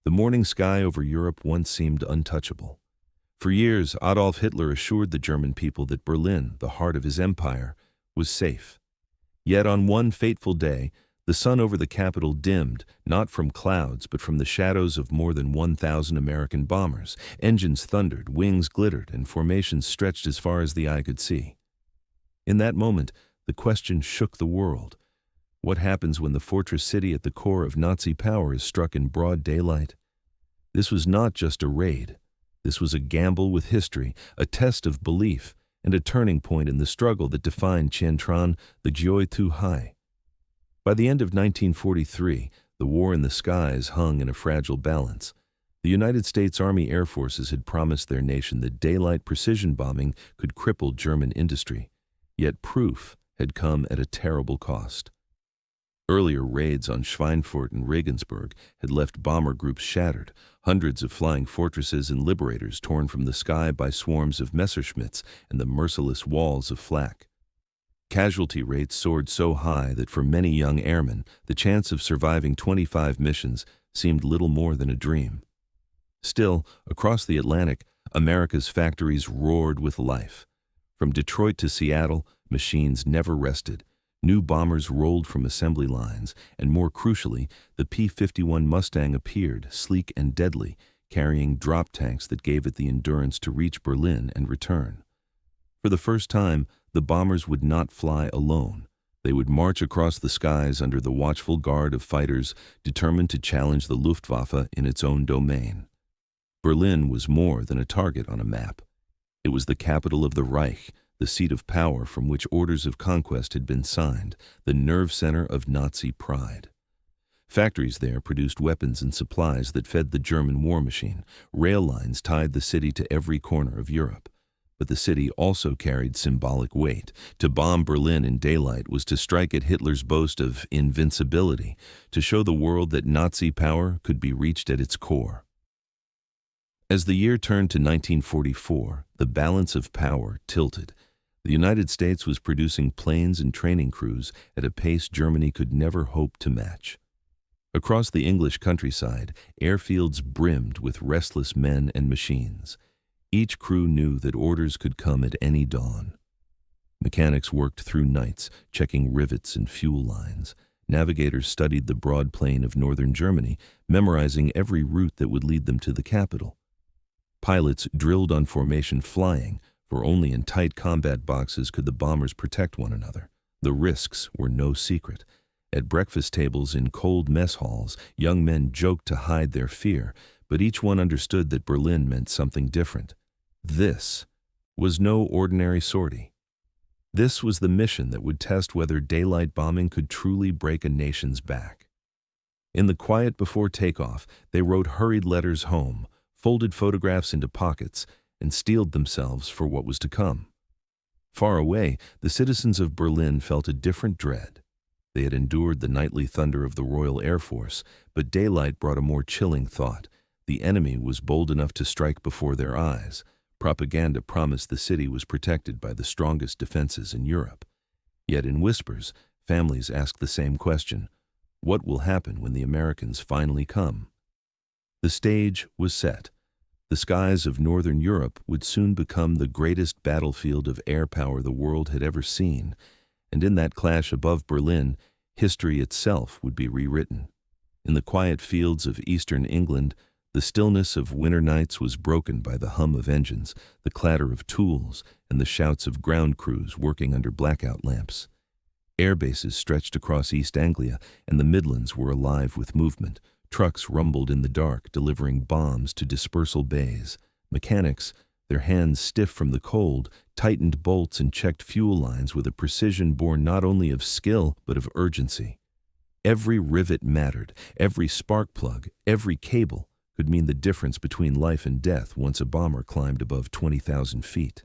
The morning sky over Europe once seemed untouchable. For years, Adolf Hitler assured the German people that Berlin, the heart of his empire, was safe. Yet on one fateful day, the sun over the capital dimmed, not from clouds, but from the shadows of more than 1,000 American bombers. Engines thundered, wings glittered, and formations stretched as far as the eye could see. In that moment, the question shook the world. What happens when the fortress city at the core of Nazi power is struck in broad daylight? This was not just a raid. This was a gamble with history, a test of belief, and a turning point in the struggle that defined Chiến Tranh, the WW2 high. By the end of 1943, the war in the skies hung in a fragile balance. The United States Army Air Forces had promised their nation that daylight precision bombing could cripple German industry. Yet proof had come at a terrible cost. Earlier raids on Schweinfurt and Regensburg had left bomber groups shattered, hundreds of flying Fortresses and Liberators torn from the sky by swarms of Messerschmitts and the merciless walls of Flak. Casualty rates soared so high that for many young airmen, the chance of surviving 25 missions seemed little more than a dream. Still, across the Atlantic, America's factories roared with life. From Detroit to Seattle, machines never rested. New bombers rolled from assembly lines, and more crucially, the P-51 Mustang appeared, sleek and deadly, carrying drop tanks that gave it the endurance to reach Berlin and return. For the first time, the bombers would not fly alone. They would march across the skies under the watchful guard of fighters determined to challenge the Luftwaffe in its own domain. Berlin was more than a target on a map. It was the capital of the Reich, the seat of power from which orders of conquest had been signed, the nerve center of Nazi pride. Factories there produced weapons and supplies that fed the German war machine. Rail lines tied the city to every corner of Europe. But the city also carried symbolic weight. To bomb Berlin in daylight was to strike at Hitler's boast of invincibility, to show the world that Nazi power could be reached at its core. As the year turned to 1944, the balance of power tilted. The United States was producing planes and training crews at a pace Germany could never hope to match. Across the English countryside, airfields brimmed with restless men and machines. Each crew knew that orders could come at any dawn. Mechanics worked through nights, checking rivets and fuel lines. Navigators studied the broad plain of northern Germany, memorizing every route that would lead them to the capital. Pilots drilled on formation flying, for only in tight combat boxes could the bombers protect one another. The risks were no secret. At breakfast tables in cold mess halls, young men joked to hide their fear, but each one understood that Berlin meant something different. This was no ordinary sortie. This was the mission that would test whether daylight bombing could truly break a nation's back. In the quiet before takeoff, they wrote hurried letters home, folded photographs into pockets, and steeled themselves for what was to come. Far away, the citizens of Berlin felt a different dread. They had endured the nightly thunder of the Royal Air Force, but daylight brought a more chilling thought. The enemy was bold enough to strike before their eyes. Propaganda promised the city was protected by the strongest defenses in Europe. Yet in whispers, families asked the same question: what will happen when the Americans finally come? The stage was set. The skies of northern Europe would soon become the greatest battlefield of air power the world had ever seen, and in that clash above Berlin, history itself would be rewritten. In the quiet fields of eastern England, the stillness of winter nights was broken by the hum of engines, the clatter of tools, and the shouts of ground crews working under blackout lamps. Air bases stretched across East Anglia, and the Midlands were alive with movement. Trucks rumbled in the dark, delivering bombs to dispersal bays. Mechanics, their hands stiff from the cold, tightened bolts and checked fuel lines with a precision born not only of skill, but of urgency. Every rivet mattered, every spark plug, every cable could mean the difference between life and death once a bomber climbed above 20,000 feet.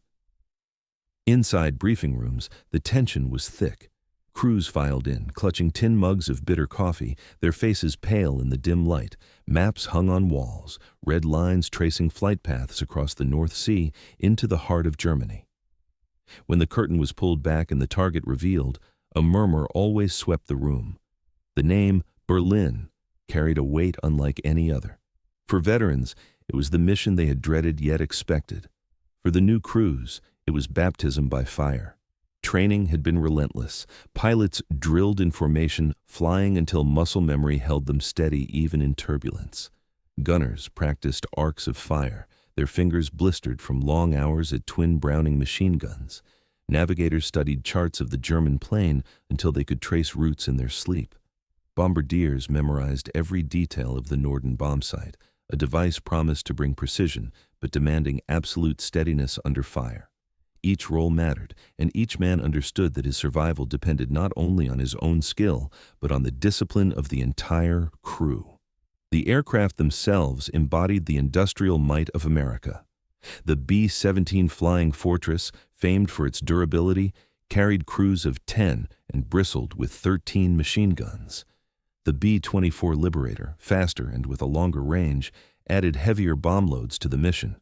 Inside briefing rooms, the tension was thick. Crews filed in, clutching tin mugs of bitter coffee, their faces pale in the dim light. Maps hung on walls, red lines tracing flight paths across the North Sea into the heart of Germany. When the curtain was pulled back and the target revealed, a murmur always swept the room. The name Berlin carried a weight unlike any other. For veterans, it was the mission they had dreaded yet expected. For the new crews, it was baptism by fire. Training had been relentless. Pilots drilled in formation, flying until muscle memory held them steady even in turbulence. Gunners practiced arcs of fire, their fingers blistered from long hours at twin Browning machine guns. Navigators studied charts of the German plane until they could trace routes in their sleep. Bombardiers memorized every detail of the Norden bomb site, a device promised to bring precision, but demanding absolute steadiness under fire. Each role mattered, and each man understood that his survival depended not only on his own skill, but on the discipline of the entire crew. The aircraft themselves embodied the industrial might of America. The B-17 Flying Fortress, famed for its durability, carried crews of 10 and bristled with 13 machine guns. The B-24 Liberator, faster and with a longer range, added heavier bomb loads to the mission.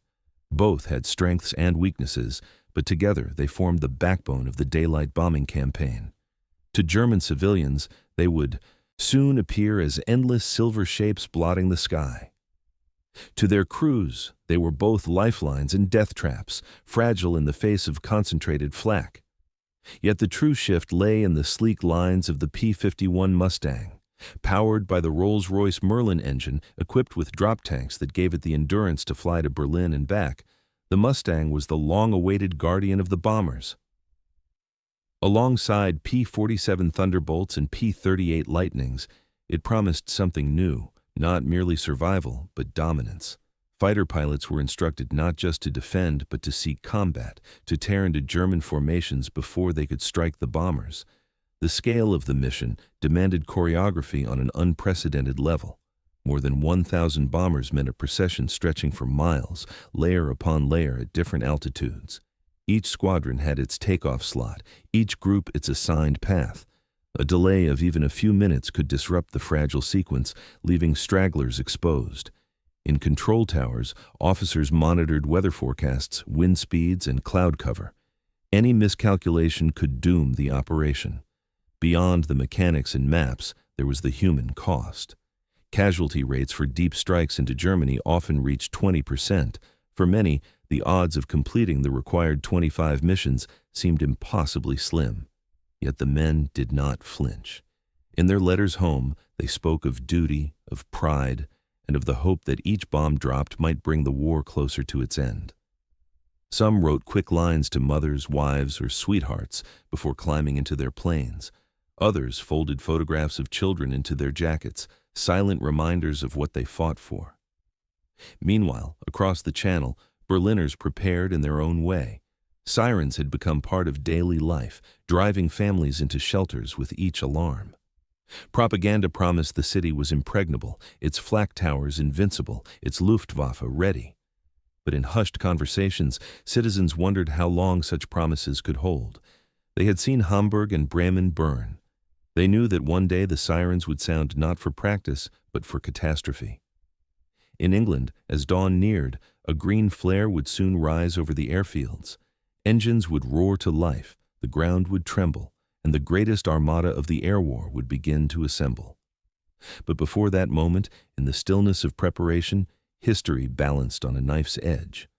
Both had strengths and weaknesses, but together they formed the backbone of the daylight bombing campaign. To German civilians, they would soon appear as endless silver shapes blotting the sky. To their crews, they were both lifelines and death traps, fragile in the face of concentrated flak. Yet the true shift lay in the sleek lines of the P-51 Mustang. Powered by the Rolls-Royce Merlin engine, equipped with drop tanks that gave it the endurance to fly to Berlin and back, the Mustang was the long-awaited guardian of the bombers. Alongside P-47 Thunderbolts and P-38 Lightnings, it promised something new, not merely survival, but dominance. Fighter pilots were instructed not just to defend, but to seek combat, to tear into German formations before they could strike the bombers. The scale of the mission demanded choreography on an unprecedented level. More than 1,000 bombers meant a procession stretching for miles, layer upon layer at different altitudes. Each squadron had its takeoff slot, each group its assigned path. A delay of even a few minutes could disrupt the fragile sequence, leaving stragglers exposed. In control towers, officers monitored weather forecasts, wind speeds, and cloud cover. Any miscalculation could doom the operation. Beyond the mechanics and maps, there was the human cost. Casualty rates for deep strikes into Germany often reached 20%. For many, the odds of completing the required 25 missions seemed impossibly slim. Yet the men did not flinch. In their letters home, they spoke of duty, of pride, and of the hope that each bomb dropped might bring the war closer to its end. Some wrote quick lines to mothers, wives, or sweethearts before climbing into their planes. Others folded photographs of children into their jackets, silent reminders of what they fought for. Meanwhile, across the Channel, Berliners prepared in their own way. Sirens had become part of daily life, driving families into shelters with each alarm. Propaganda promised the city was impregnable, its flak towers invincible, its Luftwaffe ready. But in hushed conversations, citizens wondered how long such promises could hold. They had seen Hamburg and Bremen burn. They knew that one day the sirens would sound not for practice, but for catastrophe. In England, as dawn neared, a green flare would soon rise over the airfields. Engines would roar to life, the ground would tremble, and the greatest armada of the air war would begin to assemble. But before that moment, in the stillness of preparation, history balanced on a knife's edge.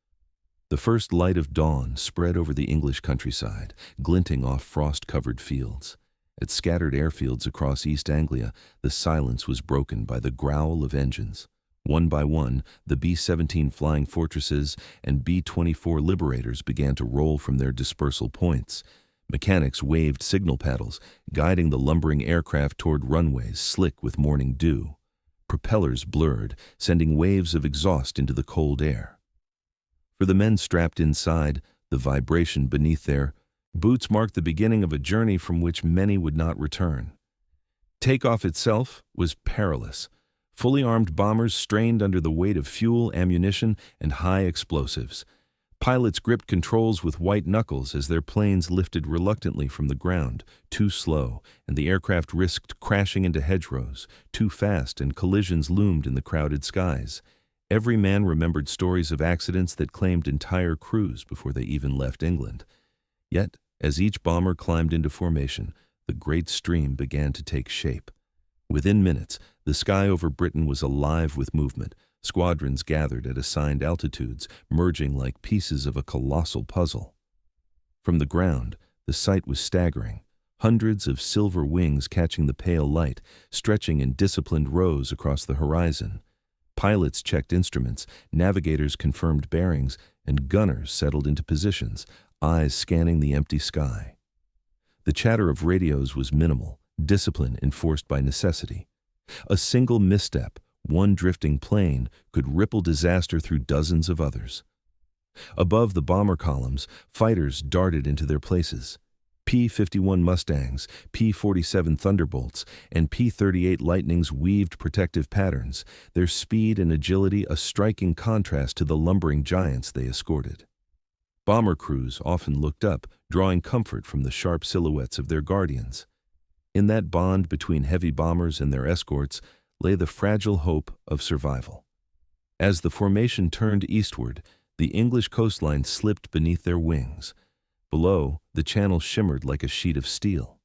The first light of dawn spread over the English countryside, glinting off frost-covered fields. At scattered airfields across East Anglia, the silence was broken by the growl of engines. One by one, the B-17 Flying Fortresses and B-24 Liberators began to roll from their dispersal points. Mechanics waved signal paddles, guiding the lumbering aircraft toward runways slick with morning dew. Propellers blurred, sending waves of exhaust into the cold air. For the men strapped inside, the vibration beneath their boots marked the beginning of a journey from which many would not return. Takeoff itself was perilous. Fully armed bombers strained under the weight of fuel, ammunition, and high explosives. Pilots gripped controls with white knuckles as their planes lifted reluctantly from the ground, too slow, and the aircraft risked crashing into hedgerows, too fast, and collisions loomed in the crowded skies. Every man remembered stories of accidents that claimed entire crews before they even left England. Yet, as each bomber climbed into formation, the great stream began to take shape. Within minutes, the sky over Britain was alive with movement. Squadrons gathered at assigned altitudes, merging like pieces of a colossal puzzle. From the ground, the sight was staggering. Hundreds of silver wings catching the pale light, stretching in disciplined rows across the horizon. Pilots checked instruments, navigators confirmed bearings, and gunners settled into positions, eyes scanning the empty sky. The chatter of radios was minimal, discipline enforced by necessity. A single misstep, one drifting plane, could ripple disaster through dozens of others. Above the bomber columns, fighters darted into their places. P-51 Mustangs, P-47 Thunderbolts, and P-38 Lightnings weaved protective patterns, their speed and agility a striking contrast to the lumbering giants they escorted. Bomber crews often looked up, drawing comfort from the sharp silhouettes of their guardians. In that bond between heavy bombers and their escorts lay the fragile hope of survival. As the formation turned eastward, the English coastline slipped beneath their wings. Below, the channel shimmered like a sheet of steel.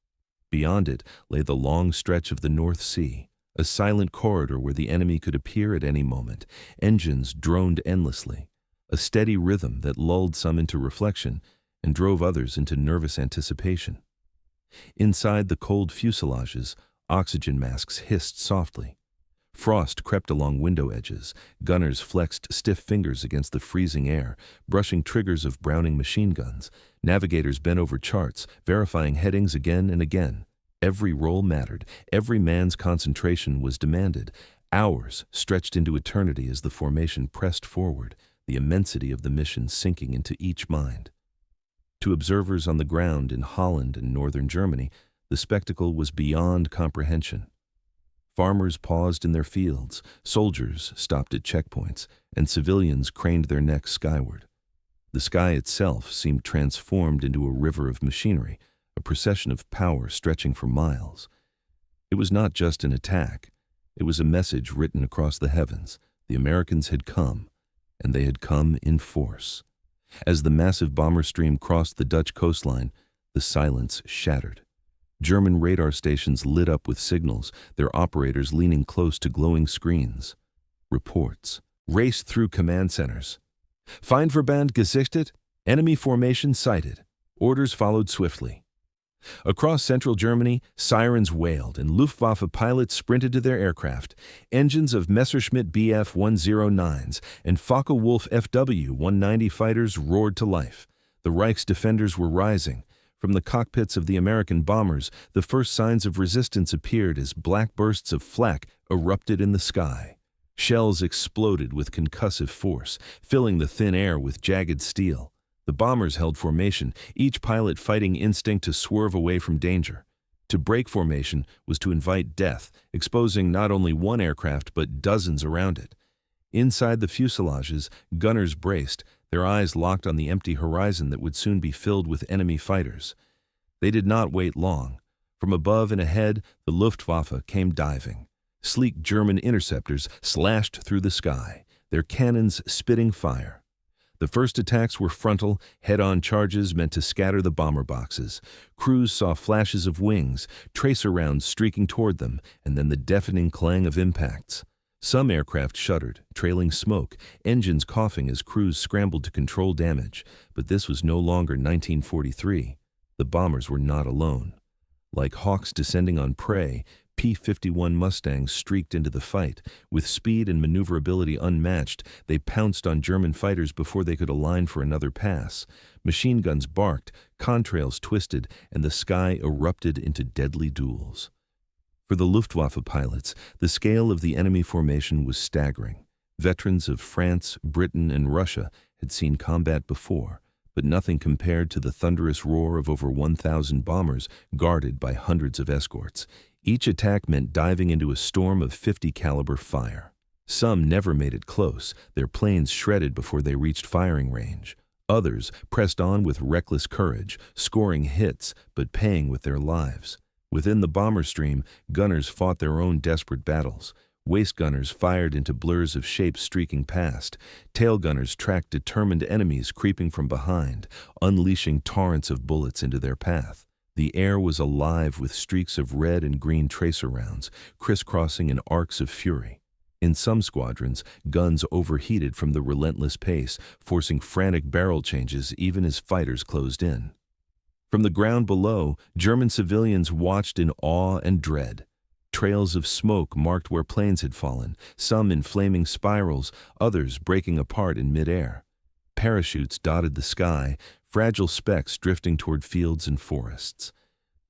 Beyond it lay the long stretch of the North Sea, a silent corridor where the enemy could appear at any moment. Engines droned endlessly, a steady rhythm that lulled some into reflection and drove others into nervous anticipation. Inside the cold fuselages, oxygen masks hissed softly. Frost crept along window edges. Gunners flexed stiff fingers against the freezing air, brushing triggers of Browning machine guns. Navigators bent over charts, verifying headings again and again. Every roll mattered. Every man's concentration was demanded. Hours stretched into eternity as the formation pressed forward, the immensity of the mission sinking into each mind. To observers on the ground in Holland and northern Germany, the spectacle was beyond comprehension. Farmers paused in their fields, soldiers stopped at checkpoints, and civilians craned their necks skyward. The sky itself seemed transformed into a river of machinery, a procession of power stretching for miles. It was not just an attack. It was a message written across the heavens. The Americans had come, and they had come in force. As the massive bomber stream crossed the Dutch coastline, the silence shattered. German radar stations lit up with signals, their operators leaning close to glowing screens. Reports raced through command centers. Feindverband gesichtet, enemy formation sighted. Orders followed swiftly. Across central Germany, sirens wailed and Luftwaffe pilots sprinted to their aircraft. Engines of Messerschmitt Bf-109s and Focke-Wulf FW-190 fighters roared to life. The Reich's defenders were rising. From the cockpits of the American bombers, the first signs of resistance appeared as black bursts of flak erupted in the sky. Shells exploded with concussive force, filling the thin air with jagged steel. The bombers held formation, each pilot fighting instinct to swerve away from danger. To break formation was to invite death, exposing not only one aircraft but dozens around it. Inside the fuselages, gunners braced, their eyes locked on the empty horizon that would soon be filled with enemy fighters. They did not wait long. From above and ahead, the Luftwaffe came diving. Sleek German interceptors slashed through the sky, their cannons spitting fire. The first attacks were frontal, head-on charges meant to scatter the bomber boxes. Crews saw flashes of wings, tracer rounds streaking toward them, and then the deafening clang of impacts. Some aircraft shuddered, trailing smoke, engines coughing as crews scrambled to control damage. But this was no longer 1943. The bombers were not alone. Like hawks descending on prey, P-51 Mustangs streaked into the fight. With speed and maneuverability unmatched, they pounced on German fighters before they could align for another pass. Machine guns barked, contrails twisted, and the sky erupted into deadly duels. For the Luftwaffe pilots, the scale of the enemy formation was staggering. Veterans of France, Britain, and Russia had seen combat before, but nothing compared to the thunderous roar of over 1,000 bombers guarded by hundreds of escorts. Each attack meant diving into a storm of .50 caliber fire. Some never made it close, their planes shredded before they reached firing range. Others pressed on with reckless courage, scoring hits but paying with their lives. Within the bomber stream, gunners fought their own desperate battles. Waist gunners fired into blurs of shapes streaking past. Tail gunners tracked determined enemies creeping from behind, unleashing torrents of bullets into their path. The air was alive with streaks of red and green tracer rounds, crisscrossing in arcs of fury. In some squadrons, guns overheated from the relentless pace, forcing frantic barrel changes even as fighters closed in. From the ground below, German civilians watched in awe and dread. Trails of smoke marked where planes had fallen, some in flaming spirals, others breaking apart in midair. Parachutes dotted the sky, fragile specks drifting toward fields and forests.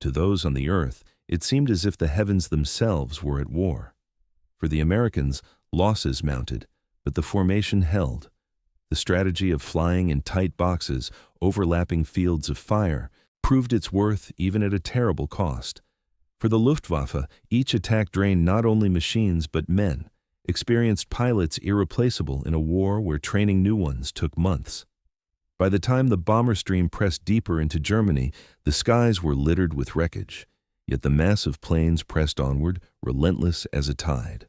To those on the earth, it seemed as if the heavens themselves were at war. For the Americans, losses mounted, but the formation held. The strategy of flying in tight boxes, overlapping fields of fire, proved its worth even at a terrible cost. For the Luftwaffe, each attack drained not only machines but men, experienced pilots irreplaceable in a war where training new ones took months. By the time the bomber stream pressed deeper into Germany, the skies were littered with wreckage, yet the massive planes pressed onward, relentless as a tide.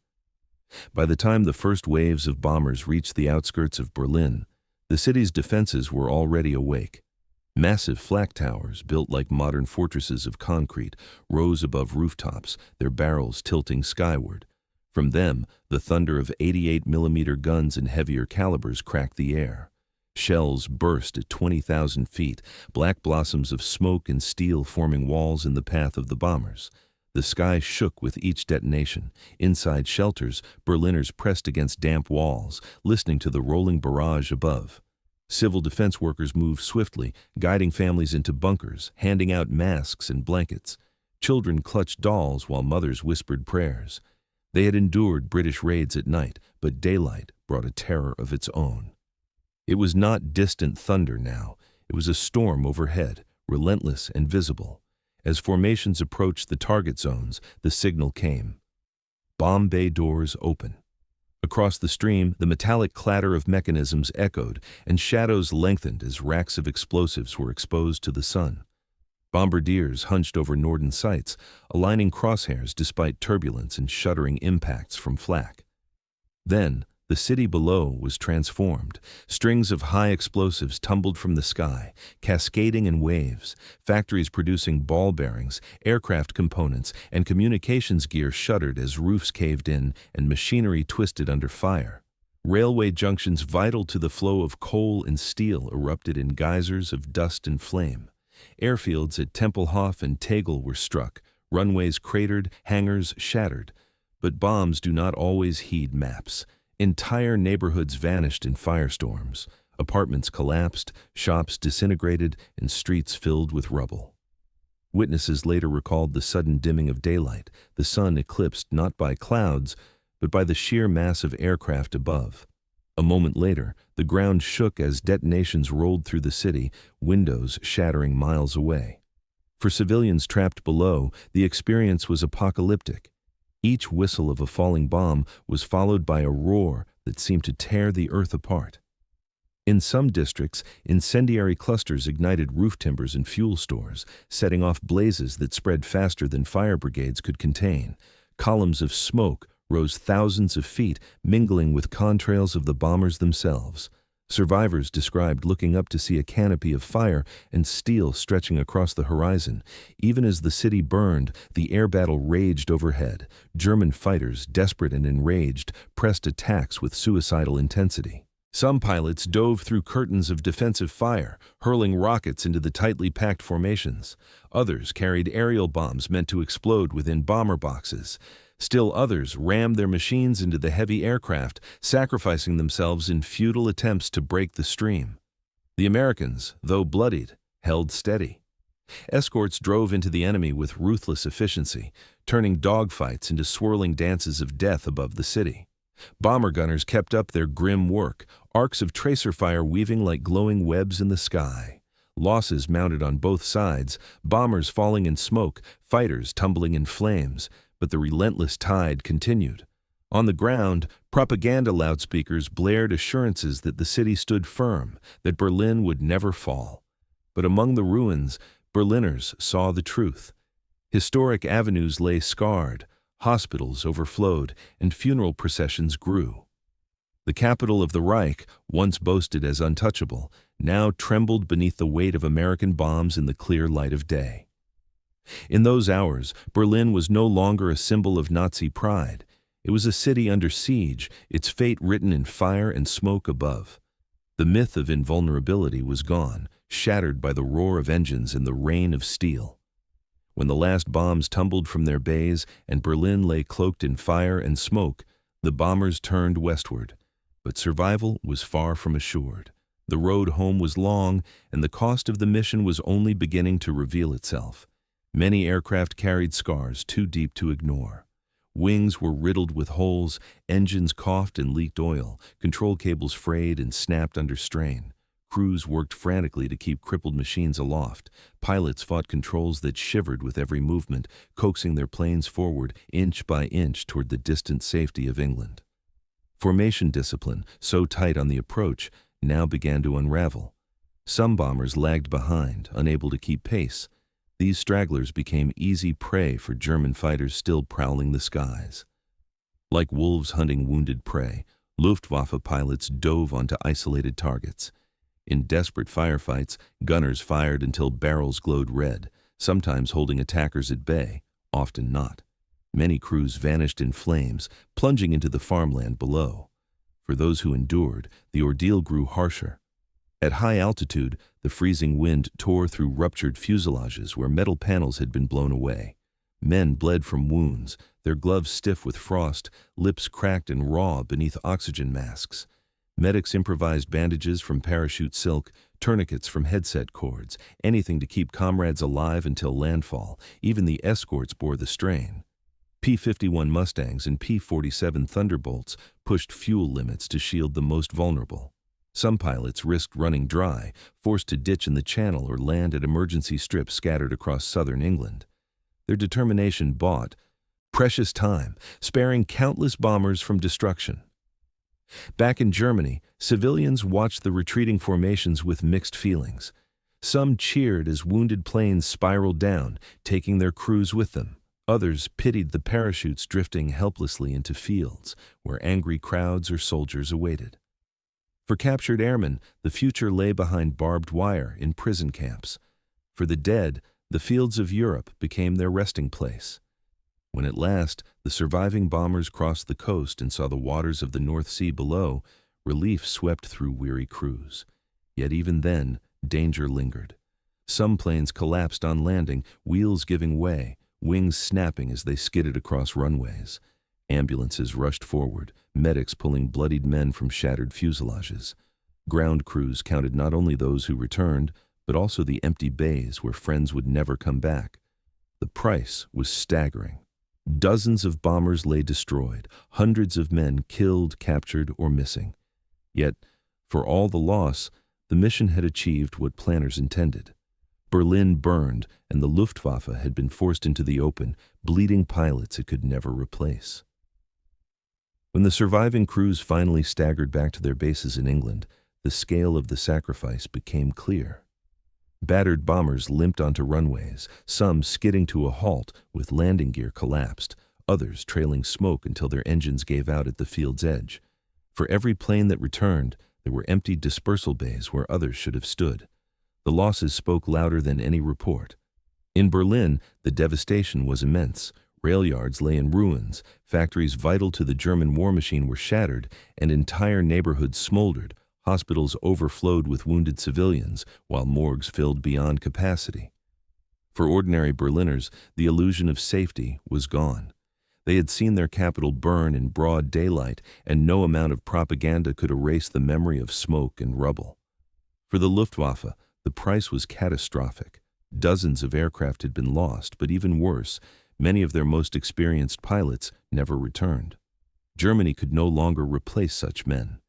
By the time the first waves of bombers reached the outskirts of Berlin, the city's defenses were already awake. Massive flak towers, built like modern fortresses of concrete, rose above rooftops, their barrels tilting skyward. From them, the thunder of 88mm guns and heavier calibers cracked the air. Shells burst at 20,000 feet, black blossoms of smoke and steel forming walls in the path of the bombers. The sky shook with each detonation. Inside shelters, Berliners pressed against damp walls, listening to the rolling barrage above. Civil defense workers moved swiftly, guiding families into bunkers, handing out masks and blankets. Children clutched dolls while mothers whispered prayers. They had endured British raids at night, but daylight brought a terror of its own. It was not distant thunder now. It was a storm overhead, relentless and visible. As formations approached the target zones, the signal came. Bomb bay doors open. Across the stream, the metallic clatter of mechanisms echoed, and shadows lengthened as racks of explosives were exposed to the sun. Bombardiers hunched over Norden sights, aligning crosshairs despite turbulence and shuddering impacts from Flak. Then, the city below was transformed. Strings of high explosives tumbled from the sky, cascading in waves, factories producing ball bearings, aircraft components, and communications gear shuddered as roofs caved in and machinery twisted under fire. Railway junctions vital to the flow of coal and steel erupted in geysers of dust and flame. Airfields at Tempelhof and Tegel were struck, runways cratered, hangars shattered. But bombs do not always heed maps. Entire neighborhoods vanished in firestorms. Apartments collapsed, shops disintegrated, and streets filled with rubble. Witnesses later recalled the sudden dimming of daylight, the sun eclipsed not by clouds, but by the sheer mass of aircraft above. A moment later, the ground shook as detonations rolled through the city, windows shattering miles away. For civilians trapped below, the experience was apocalyptic. Each whistle of a falling bomb was followed by a roar that seemed to tear the earth apart. In some districts, incendiary clusters ignited roof timbers and fuel stores, setting off blazes that spread faster than fire brigades could contain. Columns of smoke rose thousands of feet, mingling with contrails of the bombers themselves. Survivors described looking up to see a canopy of fire and steel stretching across the horizon. Even as the city burned, the air battle raged overhead. German fighters, desperate and enraged, pressed attacks with suicidal intensity. Some pilots dove through curtains of defensive fire, hurling rockets into the tightly packed formations. Others carried aerial bombs meant to explode within bomber boxes. Still others rammed their machines into the heavy aircraft, sacrificing themselves in futile attempts to break the stream. The Americans, though bloodied, held steady. Escorts drove into the enemy with ruthless efficiency, turning dogfights into swirling dances of death above the city. Bomber gunners kept up their grim work, arcs of tracer fire weaving like glowing webs in the sky. Losses mounted on both sides, bombers falling in smoke, fighters tumbling in flames. But the relentless tide continued. On the ground, propaganda loudspeakers blared assurances that the city stood firm, that Berlin would never fall. But among the ruins, Berliners saw the truth. Historic avenues lay scarred, hospitals overflowed, and funeral processions grew. The capital of the Reich, once boasted as untouchable, now trembled beneath the weight of American bombs in the clear light of day. In those hours, Berlin was no longer a symbol of Nazi pride. It was a city under siege, its fate written in fire and smoke above. The myth of invulnerability was gone, shattered by the roar of engines and the rain of steel. When the last bombs tumbled from their bays and Berlin lay cloaked in fire and smoke, the bombers turned westward. But survival was far from assured. The road home was long, and the cost of the mission was only beginning to reveal itself. Many aircraft carried scars too deep to ignore. Wings were riddled with holes, engines coughed and leaked oil, control cables frayed and snapped under strain. Crews worked frantically to keep crippled machines aloft. Pilots fought controls that shivered with every movement, coaxing their planes forward inch by inch toward the distant safety of England. Formation discipline, so tight on the approach, now began to unravel. Some bombers lagged behind, unable to keep pace. These stragglers became easy prey for German fighters still prowling the skies. Like wolves hunting wounded prey, Luftwaffe pilots dove onto isolated targets. In desperate firefights, gunners fired until barrels glowed red, sometimes holding attackers at bay, often not. Many crews vanished in flames, plunging into the farmland below. For those who endured, the ordeal grew harsher. At high altitude, the freezing wind tore through ruptured fuselages where metal panels had been blown away. Men bled from wounds, their gloves stiff with frost, lips cracked and raw beneath oxygen masks. Medics improvised bandages from parachute silk, tourniquets from headset cords, anything to keep comrades alive until landfall. Even the escorts bore the strain. P-51 Mustangs and P-47 Thunderbolts pushed fuel limits to shield the most vulnerable. Some pilots risked running dry, forced to ditch in the channel or land at emergency strips scattered across southern England. Their determination bought precious time, sparing countless bombers from destruction. Back in Germany, civilians watched the retreating formations with mixed feelings. Some cheered as wounded planes spiraled down, taking their crews with them. Others pitied the parachutes drifting helplessly into fields where angry crowds or soldiers awaited. For captured airmen, the future lay behind barbed wire in prison camps. For the dead, the fields of Europe became their resting place. When at last the surviving bombers crossed the coast and saw the waters of the North Sea below, relief swept through weary crews. Yet even then, danger lingered. Some planes collapsed on landing, wheels giving way, wings snapping as they skidded across runways. Ambulances rushed forward, medics pulling bloodied men from shattered fuselages. Ground crews counted not only those who returned, but also the empty bays where friends would never come back. The price was staggering. Dozens of bombers lay destroyed, hundreds of men killed, captured, or missing. Yet, for all the loss, the mission had achieved what planners intended. Berlin burned, and the Luftwaffe had been forced into the open, bleeding pilots it could never replace. When the surviving crews finally staggered back to their bases in England, the scale of the sacrifice became clear. Battered bombers limped onto runways, some skidding to a halt with landing gear collapsed, others trailing smoke until their engines gave out at the field's edge. For every plane that returned, there were empty dispersal bays where others should have stood. The losses spoke louder than any report. In Berlin, the devastation was immense. Rail yards lay in ruins, factories vital to the German war machine were shattered, and entire neighborhoods smoldered. Hospitals overflowed with wounded civilians, while morgues filled beyond capacity. For ordinary Berliners, the illusion of safety was gone. They had seen their capital burn in broad daylight, and no amount of propaganda could erase the memory of smoke and rubble. For the Luftwaffe, the price was catastrophic. Dozens of aircraft had been lost, but even worse, many of their most experienced pilots never returned. Germany could no longer replace such men.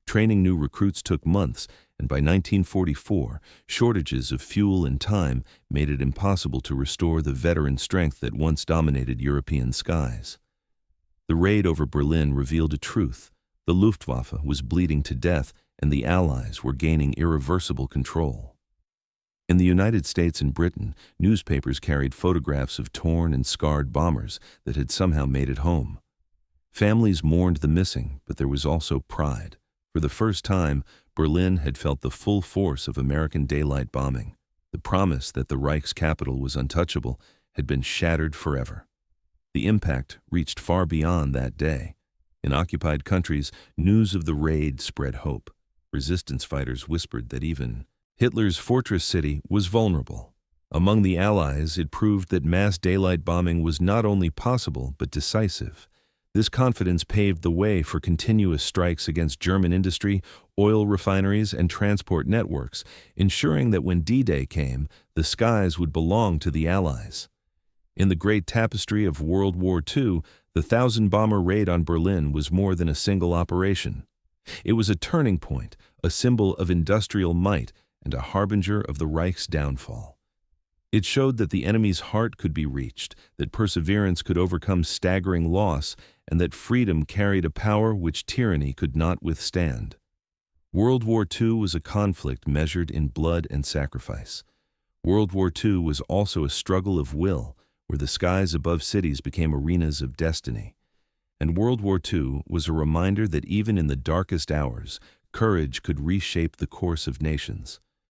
Training new recruits took months, and by 1944, shortages of fuel and time made it impossible to restore the veteran strength that once dominated European skies. The raid over Berlin revealed a truth. The Luftwaffe was bleeding to death, and the Allies were gaining irreversible control. In the United States and Britain, newspapers carried photographs of torn and scarred bombers that had somehow made it home. Families mourned the missing, but there was also pride. For the first time, Berlin had felt the full force of American daylight bombing. The promise that the Reich's capital was untouchable had been shattered forever. The impact reached far beyond that day. In occupied countries, news of the raid spread hope. Resistance fighters whispered that even Hitler's fortress city was vulnerable. Among the Allies, it proved that mass daylight bombing was not only possible but decisive. This confidence paved the way for continuous strikes against German industry, oil refineries, and transport networks, ensuring that when D-Day came, the skies would belong to the Allies. In the great tapestry of World War II, the 1,000-bomber raid on Berlin was more than a single operation. It was a turning point, a symbol of industrial might, and a harbinger of the Reich's downfall. It showed that the enemy's heart could be reached, that perseverance could overcome staggering loss, and that freedom carried a power which tyranny could not withstand. World War II was a conflict measured in blood and sacrifice. World War II was also a struggle of will, where the skies above cities became arenas of destiny. And World War II was a reminder that even in the darkest hours, courage could reshape the course of nations.